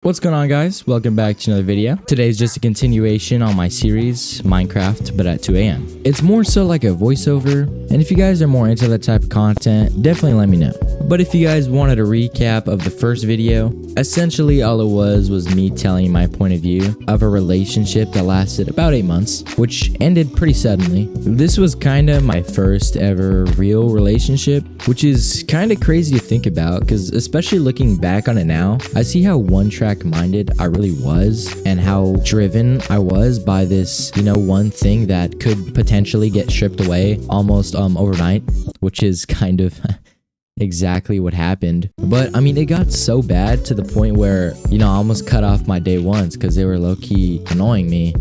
What's going on, guys? Welcome back to another video. Today is just a continuation on my series Minecraft but at 2 a.m. It's more so like a voiceover, and if you guys are more into that type of content, definitely let me know. But if you guys wanted a recap of the first video, essentially all it was me telling my point of view of a relationship that lasted about 8 months, which ended pretty suddenly. This was kind of my first ever real relationship, which is kind of crazy to think about because especially looking back on it now, I see how one-track-minded I really was and how driven I was by this, one thing that could potentially get stripped away almost overnight, which is kind of exactly what happened. But I mean, it got so bad to the point where I almost cut off my day ones because they were low-key annoying me.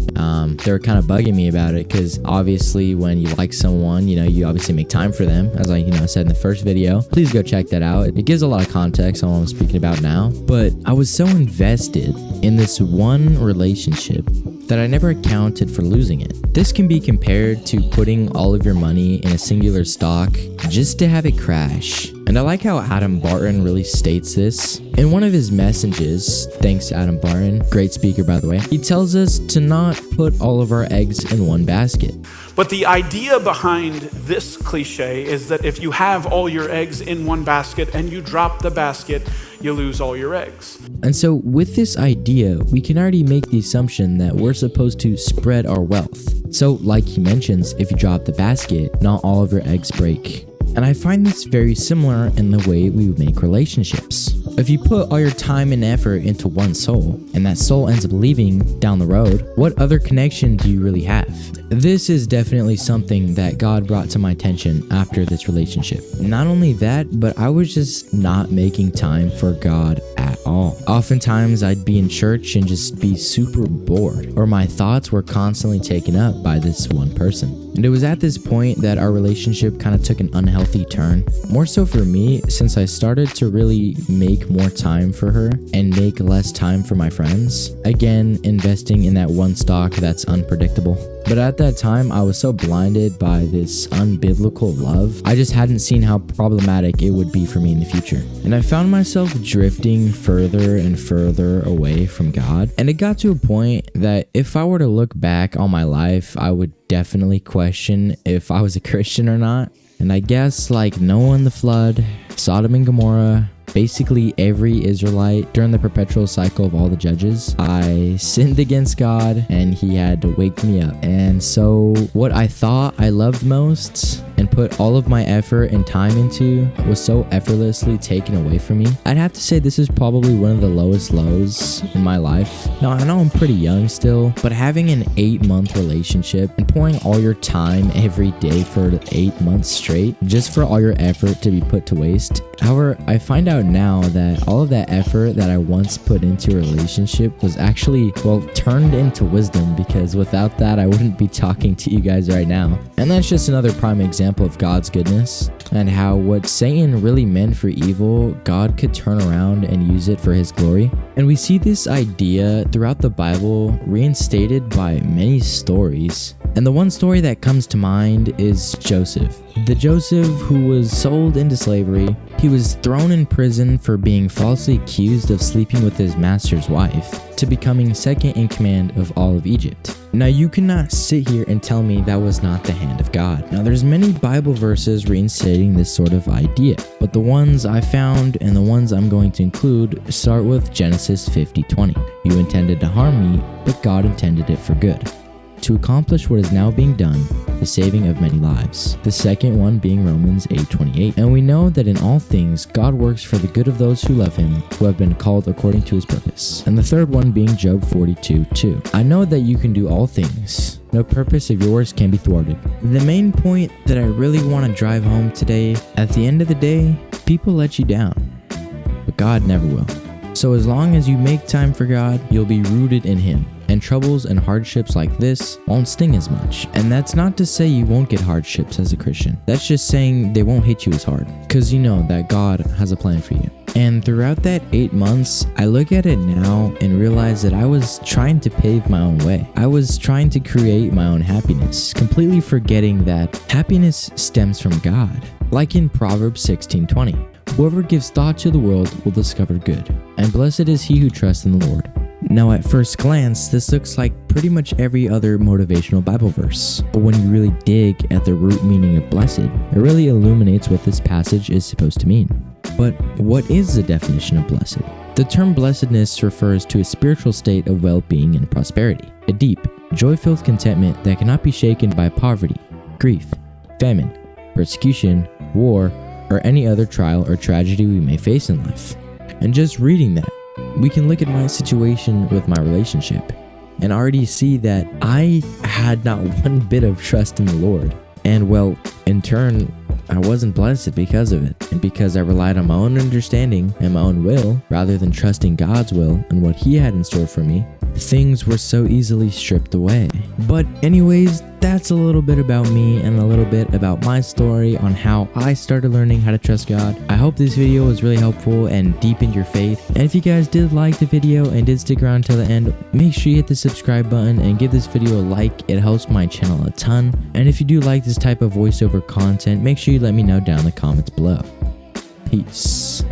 They were kind of bugging me about it because obviously when you like someone, you obviously make time for them, as I said in the first video. Please go check that out. It gives a lot of context on what I'm speaking about now. But I was so invested in this one relationship that I never accounted for losing it. This can be compared to putting all of your money in a singular stock just to have it crash. And I like how Adam Barton really states this. In one of his messages, thanks to Adam Barton, great speaker by the way, he tells us to not put all of our eggs in one basket. But the idea behind this cliche is that if you have all your eggs in one basket and you drop the basket, you lose all your eggs. And so with this idea, we can already make the assumption that we're supposed to spread our wealth. So like he mentions, if you drop the basket, not all of your eggs break. And I find this very similar in the way we make relationships. If you put all your time and effort into one soul, and that soul ends up leaving down the road, what other connection do you really have? This is definitely something that God brought to my attention after this relationship. Not only that, but I was just not making time for God at all. Oftentimes I'd be in church and just be super bored, or my thoughts were constantly taken up by this one person. And it was at this point that our relationship kind of took an unhealthy turn. More so for me, since I started to really make more time for her and make less time for my friends. Again, investing in that one stock that's unpredictable. But at that time, I was so blinded by this unbiblical love, I just hadn't seen how problematic it would be for me in the future. And I found myself drifting further and further away from God. And it got to a point that if I were to look back on my life, I would definitely question if I was a Christian or not. And I guess like Noah and the flood, Sodom and Gomorrah, basically every Israelite during the perpetual cycle of all the judges, I sinned against God and he had to wake me up. And so what I thought I loved most and put all of my effort and time into was so effortlessly taken away from me. I'd have to say this is probably one of the lowest lows in my life. Now, I know I'm pretty young still, but having an 8-month relationship and pouring all your time every day for 8 months straight, just for all your effort to be put to waste. However, I find out now that all of that effort that I once put into a relationship was actually, turned into wisdom, because without that, I wouldn't be talking to you guys right now. And that's just another prime example of God's goodness and how what Satan really meant for evil, God could turn around and use it for his glory. And we see this idea throughout the Bible reinstated by many stories. And the one story that comes to mind is Joseph. The Joseph who was sold into slavery. He was thrown in prison for being falsely accused of sleeping with his master's wife, to becoming second in command of all of Egypt. Now you cannot sit here and tell me that was not the hand of God. Now there's many Bible verses reinstating this sort of idea, but the ones I found and the ones I'm going to include start with Genesis 50:20. You intended to harm me, but God intended it for good, to accomplish what is now being done, the saving of many lives. The second one being Romans 8:28. And we know that in all things God works for the good of those who love him, who have been called according to his purpose. And the third one being Job 42:2. I know that you can do all things. No purpose of yours can be thwarted. The main point that I really want to drive home today, at the end of the day, people let you down, but God never will. So as long as you make time for God, you'll be rooted in him. And troubles and hardships like this won't sting as much. And that's not to say you won't get hardships as a Christian. That's just saying they won't hit you as hard, because you know that God has a plan for you. And throughout that 8 months, I look at it now and realize that I was trying to pave my own way. I was trying to create my own happiness, completely forgetting that happiness stems from God. Like in Proverbs 16:20. Whoever gives thought to the world will discover good, and blessed is he who trusts in the Lord. Now at first glance, this looks like pretty much every other motivational Bible verse, but when you really dig at the root meaning of blessed, it really illuminates what this passage is supposed to mean. But what is the definition of blessed? The term blessedness refers to a spiritual state of well-being and prosperity, a deep, joy-filled contentment that cannot be shaken by poverty, grief, famine, persecution, war, or any other trial or tragedy we may face in life. And just reading that, we can look at my situation with my relationship and already see that I had not one bit of trust in the Lord. And well, in turn, I wasn't blessed because of it, and because I relied on my own understanding and my own will rather than trusting God's will and what He had in store for me, things were so easily stripped away. But anyways, that's a little bit about me and a little bit about my story on how I started learning how to trust God. I hope this video was really helpful and deepened your faith. And if you guys did like the video and did stick around till the end, make sure you hit the subscribe button and give this video a like. It helps my channel a ton. And if you do like this type of voiceover content, make sure you let me know down in the comments below. Peace.